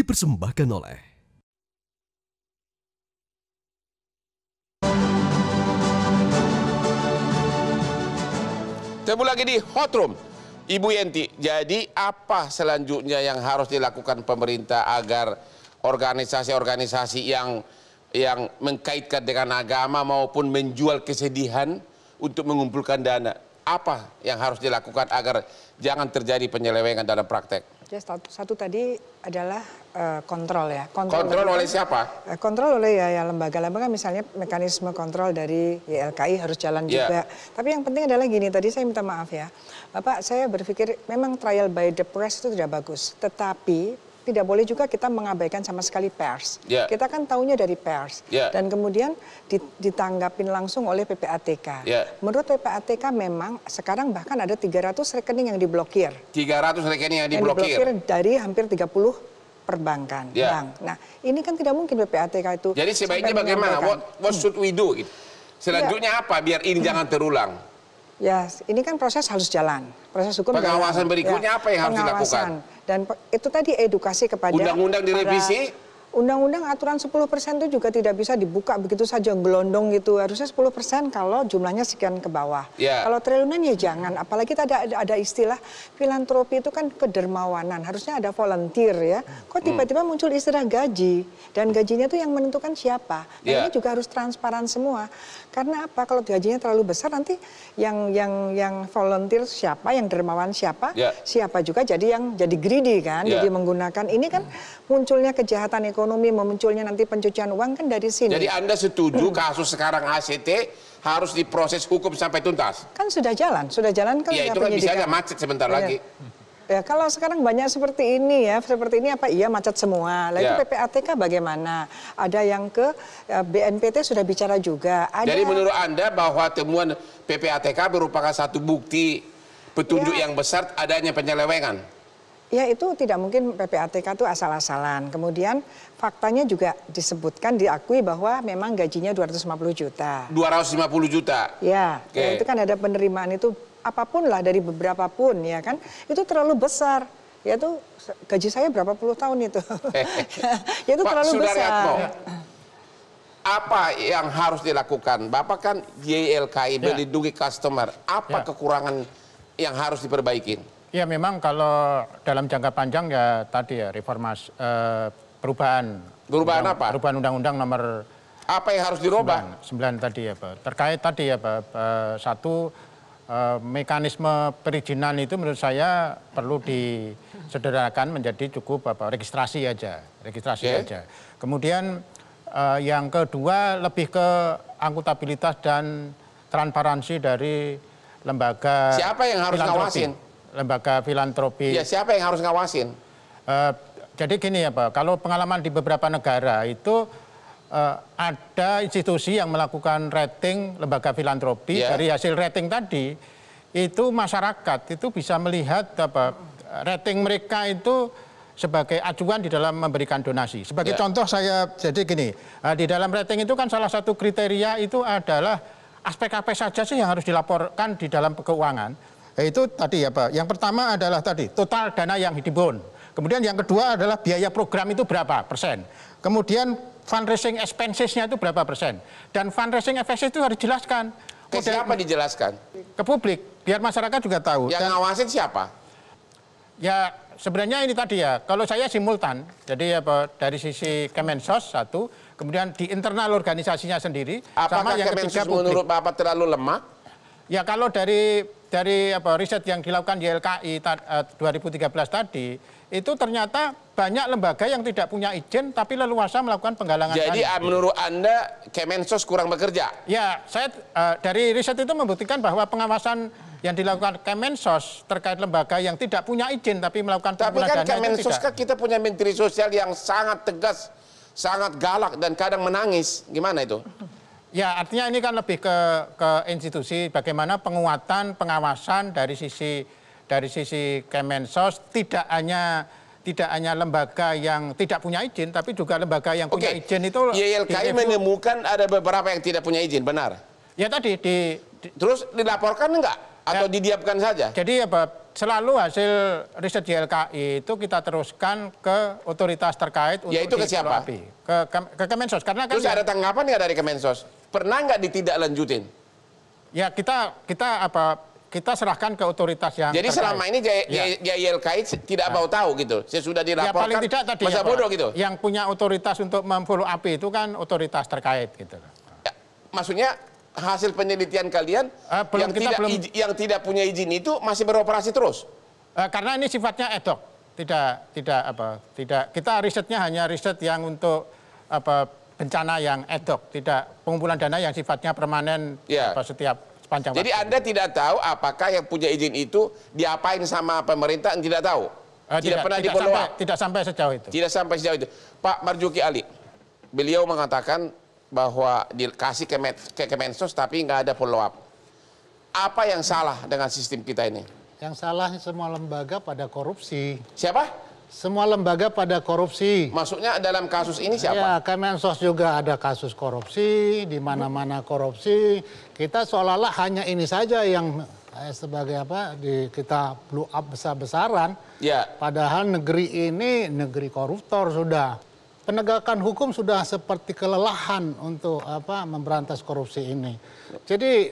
dipersembahkan oleh Ketemu lagi di Hot Room, Ibu Yenti. Jadi apa selanjutnya yang harus dilakukan pemerintah agar organisasi-organisasi yang mengkaitkan dengan agama maupun menjual kesedihan untuk mengumpulkan dana, apa yang harus dilakukan agar jangan terjadi penyelewengan dalam praktek? Jadi satu tadi adalah kontrol ya. Kontrol oleh siapa? Kontrol oleh ya lembaga-lembaga, misalnya mekanisme kontrol dari YLKI harus jalan juga. Tapi yang penting adalah gini, tadi saya minta maaf ya. Bapak, saya berpikir memang trial by the press itu tidak bagus. Tetapi tidak boleh juga kita mengabaikan sama sekali pers. Kita kan taunya dari pers. Dan kemudian ditanggapin langsung oleh PPATK. Menurut PPATK memang sekarang bahkan ada 300 rekening yang diblokir. 300 rekening yang diblokir? Yang diblokir dari hampir 30 perbankan. Bank. Nah, ini kan tidak mungkin PPATK itu. Jadi sebaiknya bagaimana? What should we do? Selanjutnya apa biar ini jangan terulang? Ya, ini kan proses harus jalan. Proses hukum. Pengawasan berikutnya apa yang harus dilakukan? Dan itu tadi edukasi kepada undang-undang direvisi. Undang-undang aturan 10% itu juga tidak bisa dibuka begitu saja gelondong gitu. Harusnya 10% kalau jumlahnya sekian ke bawah. Kalau triliunan ya jangan. Apalagi ada istilah filantropi itu kan kedermawanan. Harusnya ada volunteer ya. Kok tiba-tiba muncul istilah gaji. Dan gajinya itu yang menentukan siapa. Nah, ini juga harus transparan semua. Karena apa? Kalau gajinya terlalu besar nanti yang volunteer siapa, yang dermawan siapa, siapa juga jadi yang jadi greedy kan. Jadi menggunakan ini kan munculnya kejahatan ekonomi, memunculnya nanti pencucian uang kan dari sini. Jadi Anda setuju kasus sekarang ACT harus diproses hukum sampai tuntas? Kan sudah jalan kan. Ya itu kan bisa aja macet sebentar lagi. Ya kalau sekarang banyak seperti ini ya, seperti ini apa iya macet semua. Lalu PPATK bagaimana? Ada yang ke BNPT sudah bicara juga. Jadi menurut Anda bahwa temuan PPATK merupakan satu bukti petunjuk yang besar adanya penyelewengan? Ya itu tidak mungkin PPATK itu asal-asalan. Kemudian faktanya juga disebutkan, diakui bahwa memang gajinya 250 juta. 250 juta? Ya, itu kan ada penerimaan itu apapun lah dari beberapa pun ya kan. Itu terlalu besar. Ya itu gaji saya berapa puluh tahun itu. Ya itu terlalu besar. Apa yang harus dilakukan? Bapak kan YLKI melindungi customer. Apa kekurangan yang harus diperbaiki? Ya memang kalau dalam jangka panjang ya tadi ya reformasi perubahan apa? Perubahan undang-undang nomor apa yang harus dirubah? 9 tadi ya Pak. Terkait tadi ya Pak, satu mekanisme perizinan itu menurut saya perlu disederhanakan menjadi cukup registrasi aja. Kemudian yang kedua lebih ke akuntabilitas dan transparansi dari lembaga. Siapa yang harus ngawasin? Lembaga filantropi. Ya, siapa yang harus ngawasin? Jadi gini ya Pak, kalau pengalaman di beberapa negara itu ada institusi yang melakukan rating lembaga filantropi. Dari hasil rating tadi itu masyarakat itu bisa melihat rating mereka itu sebagai acuan di dalam memberikan donasi. Sebagai contoh saya, jadi gini, di dalam rating itu kan salah satu kriteria itu adalah aspek apa saja sih yang harus dilaporkan di dalam keuangan. Itu tadi ya Pak, yang pertama adalah tadi total dana yang dihimpun. Kemudian yang kedua adalah biaya program itu berapa persen. Kemudian fundraising expenses-nya itu berapa persen. Dan fundraising expenses itu harus dijelaskan. Ke siapa dijelaskan? Ke publik, biar masyarakat juga tahu. Yang ngawasin siapa? Ya sebenarnya ini tadi ya, kalau saya simultan. Jadi ya Pak, dari sisi Kemensos satu, kemudian di internal organisasinya sendiri. Apakah Kemensos menurut Bapak terlalu lemah? Ya kalau dari riset yang dilakukan YLKI 2013 tadi, itu ternyata banyak lembaga yang tidak punya izin tapi leluasa melakukan penggalangan dana. Jadi menurut Anda Kemensos kurang bekerja? Ya, saya dari riset itu membuktikan bahwa pengawasan yang dilakukan Kemensos terkait lembaga yang tidak punya izin tapi melakukan penggalangan dana. Tapi kan Kemensos kan kita punya Menteri Sosial yang sangat tegas, sangat galak dan kadang menangis. Gimana itu? Ya artinya ini kan lebih ke institusi bagaimana penguatan pengawasan dari sisi Kemensos tidak hanya lembaga yang tidak punya izin tapi juga lembaga yang punya izin itu. YLKI menemukan ada beberapa yang tidak punya izin, benar? Ya tadi terus dilaporkan enggak atau didiamkan saja? Jadi selalu hasil riset YLKI itu kita teruskan ke otoritas terkait untuk yaitu ke siapa? Ke Kemensos. Karena kan terus ada tanggapan nggak dari Kemensos? Pernah nggak ditindaklanjutin? Ya kita serahkan ke otoritas yang jadi terkait. Selama ini YLKI tidak mau tahu gitu. Sesudah dilaporkan, ya paling tidak tadi masa bodoh gitu. Yang punya otoritas untuk memfollow up itu kan otoritas terkait gitu. Ya, maksudnya hasil penelitian kalian yang tidak punya izin itu masih beroperasi terus? Karena ini sifatnya ad hoc, tidak kita risetnya hanya riset yang untuk bencana yang ad hoc, tidak pengumpulan dana yang sifatnya permanen setiap sepanjang waktu. Jadi Anda tidak tahu apakah yang punya izin itu diapain sama pemerintah, tidak tahu? Tidak pernah di-follow up? Tidak sampai sejauh itu. Tidak sampai sejauh itu. Pak Marzuki Ali, beliau mengatakan bahwa dikasih ke Kemensos tapi nggak ada follow up. Apa yang salah dengan sistem kita ini? Yang salah semua lembaga pada korupsi. Siapa? Semua lembaga pada korupsi. Maksudnya dalam kasus ini siapa? Ya, Kemensos juga ada kasus korupsi, di mana-mana korupsi. Kita seolah-olah hanya ini saja yang sebagai kita blow up besar-besaran. Ya. Padahal negeri ini negeri koruptor sudah. Penegakan hukum sudah seperti kelelahan untuk memberantas korupsi ini. Jadi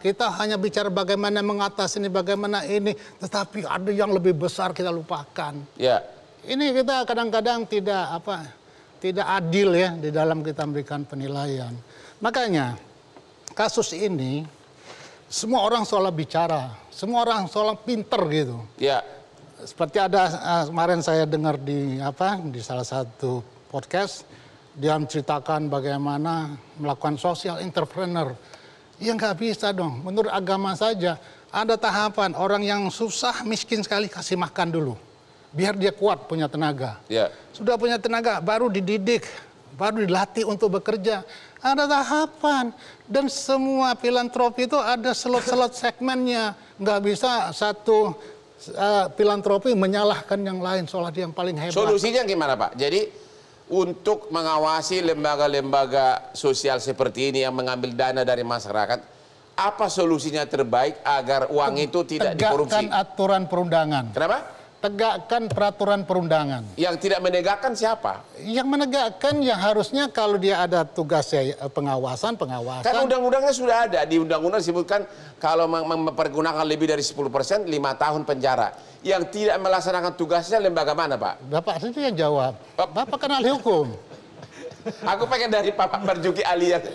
kita hanya bicara bagaimana mengatasi ini, bagaimana ini, tetapi ada yang lebih besar kita lupakan. Ya. Ini kita kadang-kadang tidak adil ya di dalam kita memberikan penilaian. Makanya kasus ini semua orang seolah bicara, semua orang seolah pinter gitu. Ya. Seperti ada kemarin saya dengar di salah satu podcast, dia menceritakan bagaimana melakukan social entrepreneur. Ya nggak bisa dong, menurut agama saja. Ada tahapan, orang yang susah, miskin sekali kasih makan dulu. Biar dia kuat punya tenaga. Ya. Sudah punya tenaga, baru dididik, baru dilatih untuk bekerja. Ada tahapan. Dan semua filantropi itu ada slot-slot segmennya. Nggak bisa satu filantropi menyalahkan yang lain, seolah dia yang paling hebat. Solusinya gimana Pak? Jadi untuk mengawasi lembaga-lembaga sosial seperti ini yang mengambil dana dari masyarakat, apa solusinya terbaik agar uang itu tidak dikorupsi? Tegakkan aturan perundangan. Kenapa? Tegakkan peraturan perundangan. Yang tidak menegakkan siapa? Yang menegakkan yang harusnya kalau dia ada tugas pengawasan. Kan undang-undangnya sudah ada. Di undang-undang disebutkan kalau mempergunakan lebih dari 10%, 5 tahun penjara. Yang tidak melaksanakan tugasnya lembaga mana Pak? Bapak sendiri yang jawab. Bapak kan ahli hukum. Aku pengen dari Pak Marzuki Ali yang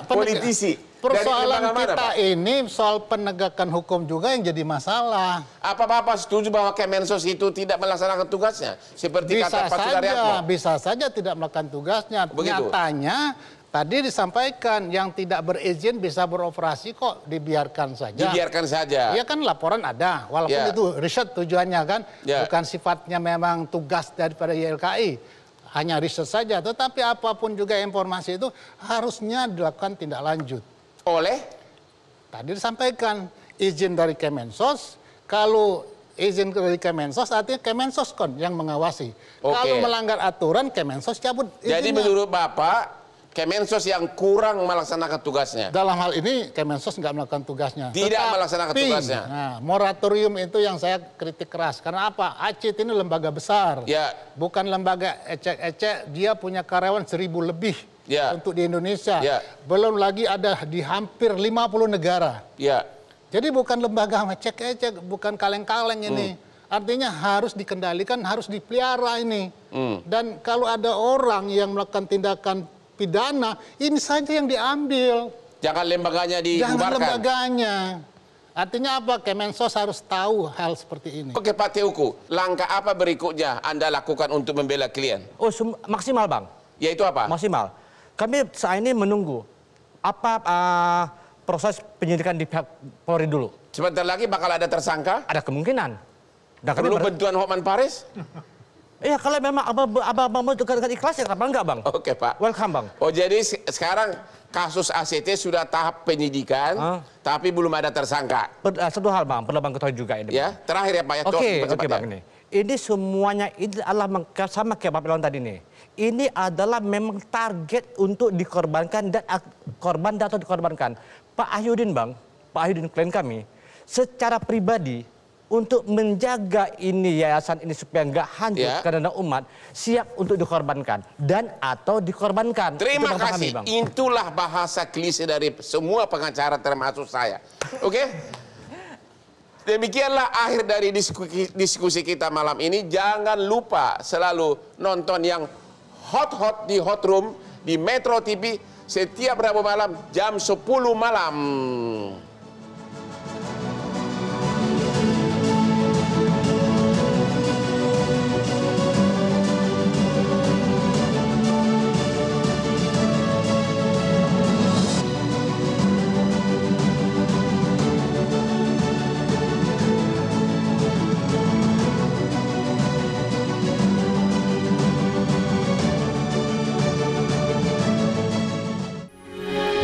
politisi. Persoalan kita ini soal penegakan hukum juga yang jadi masalah. Apa Bapak setuju bahwa Kemensos itu tidak melaksanakan tugasnya? Seperti kata Pak Sudaryatmo. Bisa saja tidak melakukan tugasnya. Begitu. Nyatanya tadi disampaikan yang tidak berizin bisa beroperasi kok, dibiarkan saja. Dibiarkan saja. Iya kan laporan ada, walaupun itu riset tujuannya kan, bukan sifatnya memang tugas daripada YLKI. Hanya riset saja, tetapi apapun juga informasi itu harusnya dilakukan tindak lanjut. Oleh? Tadi disampaikan izin dari Kemensos, kalau izin dari Kemensos artinya Kemensos yang mengawasi. Kalau melanggar aturan Kemensos cabut izinnya. Jadi menurut Bapak, Kemensos yang kurang melaksanakan tugasnya? Dalam hal ini Kemensos nggak melakukan tugasnya. Tidak melaksanakan tugasnya? Nah, moratorium itu yang saya kritik keras. Karena apa? ACIT ini lembaga besar. Ya. Bukan lembaga ecek-ecek, dia punya karyawan 1000 lebih. Ya. Untuk di Indonesia. Ya. Belum lagi ada di hampir 50 negara. Ya. Jadi bukan lembaga ecek-ecek, bukan kaleng-kaleng ini. Artinya harus dikendalikan, harus dipelihara ini. Dan kalau ada orang yang melakukan tindakan pidana, ini saja yang diambil. Jangan lembaganya dibubarkan. Jangan lembaganya. Artinya apa? Kemensos harus tahu hal seperti ini. Oke Pak Teuku, langkah apa berikutnya Anda lakukan untuk membela klien? Oh maksimal Bang. Yaitu apa? Maksimal. Kami saat ini menunggu apa proses penyidikan di pihak Polri dulu. Sebentar lagi bakal ada tersangka? Ada kemungkinan. Perlu bantuan Hotman Paris? Iya, kalau memang abang mau dengan ikhlas ya kenapa enggak Bang? Oke Pak. Welcome Bang. Oh jadi sekarang kasus ACT sudah tahap penyidikan, tapi belum ada tersangka. Satu hal Bang, perlu Bang ketahui juga ini. Ya, terakhir ya Pak ya. Oke Bang ini. Ini semuanya ini adalah sama kayak Pak Pilon tadi nih. Ini adalah memang target untuk dikorbankan dan korban atau dikorbankan. Pak Ahyudin Bang, Pak Ahyudin klien kami, secara pribadi untuk menjaga ini yayasan ini supaya nggak hancur karena umat, siap untuk dikorbankan dan atau dikorbankan. Terima kasih. Bang. Itulah bahasa klise dari semua pengacara termasuk saya. Oke? Demikianlah akhir dari diskusi kita malam ini. Jangan lupa selalu nonton yang hot-hot di Hot Room di Metro TV setiap Rabu malam jam 10 malam.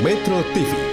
Metro TV